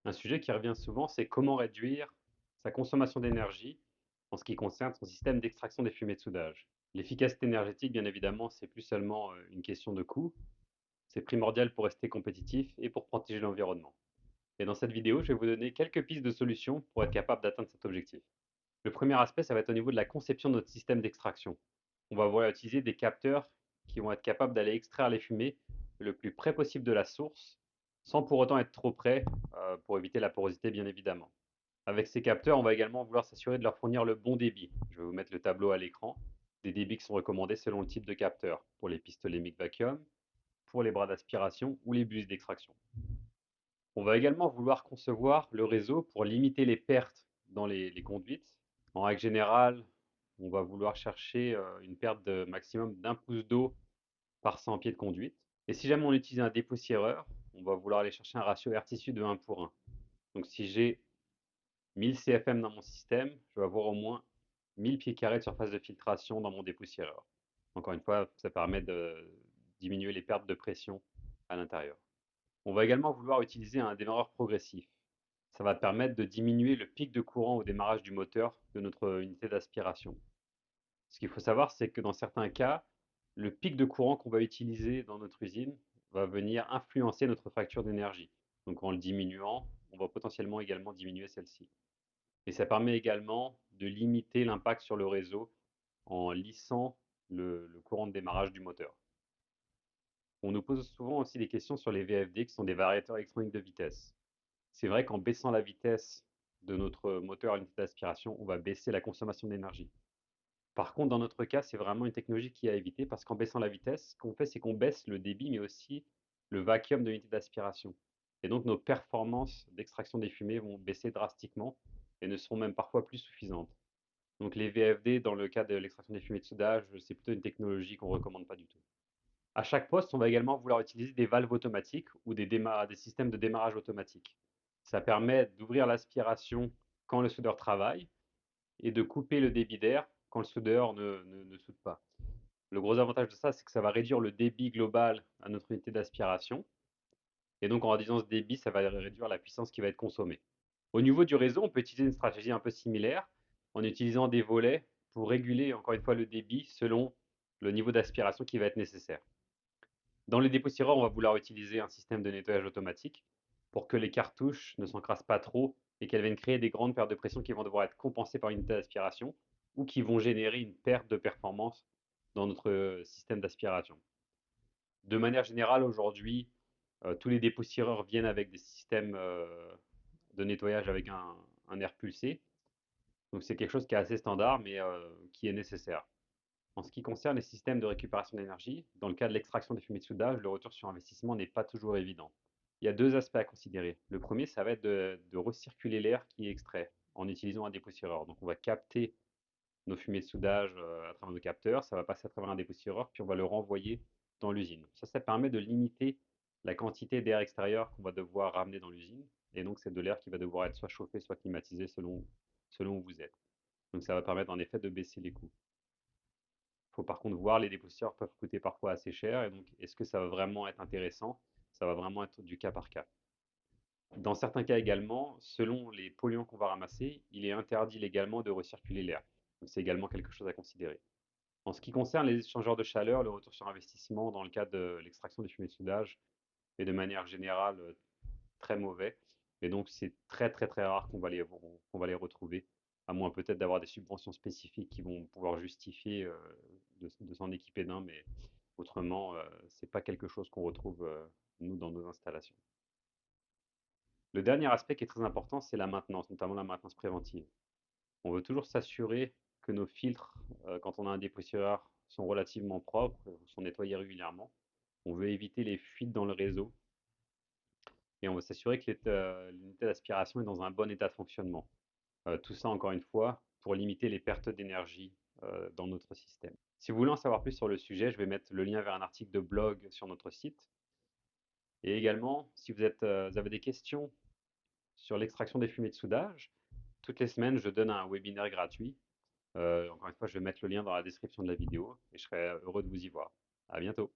Un sujet qui revient souvent, c'est comment réduire sa consommation d'énergie en ce qui concerne son système d'extraction des fumées de soudage. L'efficacité énergétique, bien évidemment, c'est plus seulement une question de coût, c'est primordial pour rester compétitif et pour protéger l'environnement. Et dans cette vidéo, je vais vous donner quelques pistes de solutions pour être capable d'atteindre cet objectif. Le premier aspect, ça va être au niveau de la conception de notre système d'extraction. On va vouloir utiliser des capteurs qui vont être capables d'aller extraire les fumées le plus près possible de la source, sans pour autant être trop près, pour éviter la porosité bien évidemment. Avec ces capteurs, on va également vouloir s'assurer de leur fournir le bon débit. Je vais vous mettre le tableau à l'écran, des débits qui sont recommandés selon le type de capteur, pour les pistolets mic vacuum, pour les bras d'aspiration ou les bus d'extraction. On va également vouloir concevoir le réseau pour limiter les pertes dans les conduites. En règle générale, on va vouloir chercher une perte de maximum d'un pouce d'eau par 100 pieds de conduite. Et si jamais on utilise un dépoussiéreur, on va vouloir aller chercher un ratio air tissu de 1 pour 1. Donc si j'ai 1000 CFM dans mon système, je vais avoir au moins 1000 pieds carrés de surface de filtration dans mon dépoussiéreur. Encore une fois, ça permet de diminuer les pertes de pression à l'intérieur. On va également vouloir utiliser un démarreur progressif. Ça va permettre de diminuer le pic de courant au démarrage du moteur de notre unité d'aspiration. Ce qu'il faut savoir, c'est que dans certains cas, le pic de courant qu'on va utiliser dans notre usine va venir influencer notre facture d'énergie. Donc en le diminuant, on va potentiellement également diminuer celle-ci. Et ça permet également de limiter l'impact sur le réseau en lissant le courant de démarrage du moteur. On nous pose souvent aussi des questions sur les VFD, qui sont des variateurs électroniques de vitesse. C'est vrai qu'en baissant la vitesse de notre moteur à l'unité d'aspiration, on va baisser la consommation d'énergie. Par contre, dans notre cas, c'est vraiment une technologie qui est à éviter parce qu'en baissant la vitesse, ce qu'on fait, c'est qu'on baisse le débit, mais aussi le vacuum de l'unité d'aspiration. Et donc, nos performances d'extraction des fumées vont baisser drastiquement et ne seront même parfois plus suffisantes. Donc, les VFD, dans le cas de l'extraction des fumées de soudage, c'est plutôt une technologie qu'on ne recommande pas du tout. À chaque poste, on va également vouloir utiliser des valves automatiques ou des systèmes de démarrage automatique. Ça permet d'ouvrir l'aspiration quand le soudeur travaille et de couper le débit d'air quand le soudeur ne soude pas. Le gros avantage de ça, c'est que ça va réduire le débit global à notre unité d'aspiration. Et donc, en réduisant ce débit, ça va réduire la puissance qui va être consommée. Au niveau du réseau, on peut utiliser une stratégie un peu similaire en utilisant des volets pour réguler, encore une fois, le débit selon le niveau d'aspiration qui va être nécessaire. Dans les dépoussiéreurs, on va vouloir utiliser un système de nettoyage automatique pour que les cartouches ne s'encrassent pas trop et qu'elles viennent créer des grandes pertes de pression qui vont devoir être compensées par une unité d'aspiration ou qui vont générer une perte de performance dans notre système d'aspiration. De manière générale, aujourd'hui, tous les dépoussiéreurs viennent avec des systèmes de nettoyage avec un air pulsé. Donc c'est quelque chose qui est assez standard, mais qui est nécessaire. En ce qui concerne les systèmes de récupération d'énergie, dans le cas de l'extraction des fumées de soudage, le retour sur investissement n'est pas toujours évident. Il y a deux aspects à considérer. Le premier, ça va être de recirculer l'air qui est extrait en utilisant un dépoussiéreur. Donc on va capter nos fumées de soudage à travers nos capteurs, ça va passer à travers un dépoussiéreur, puis on va le renvoyer dans l'usine. Ça permet de limiter la quantité d'air extérieur qu'on va devoir ramener dans l'usine. Et donc c'est de l'air qui va devoir être soit chauffé, soit climatisé selon où vous êtes. Donc ça va permettre en effet de baisser les coûts. Il faut par contre voir, les dépoussières peuvent coûter parfois assez cher, et donc est-ce que ça va vraiment être intéressant? Ça va vraiment être du cas par cas. Dans certains cas également, selon les polluants qu'on va ramasser, il est interdit légalement de recirculer l'air. Donc c'est également quelque chose à considérer. En ce qui concerne les échangeurs de chaleur, le retour sur investissement dans le cas de l'extraction des fumées de soudage est de manière générale très mauvais. Et donc c'est très très très rare qu'on va les retrouver, à moins peut-être d'avoir des subventions spécifiques qui vont pouvoir justifier de s'en équiper d'un, mais autrement, c'est pas quelque chose qu'on retrouve nous dans nos installations. Le dernier aspect qui est très important, c'est la maintenance, notamment la maintenance préventive. On veut toujours s'assurer que nos filtres, quand on a un dépoussiéreur, sont relativement propres, sont nettoyés régulièrement. On veut éviter les fuites dans le réseau et on veut s'assurer que l'unité d'aspiration est dans un bon état de fonctionnement. Tout ça, encore une fois, pour limiter les pertes d'énergie dans notre système. Si vous voulez en savoir plus sur le sujet, je vais mettre le lien vers un article de blog sur notre site. Et également, si vous avez des questions sur l'extraction des fumées de soudage, toutes les semaines, je donne un webinaire gratuit. Encore une fois, je vais mettre le lien dans la description de la vidéo et je serai heureux de vous y voir. À bientôt.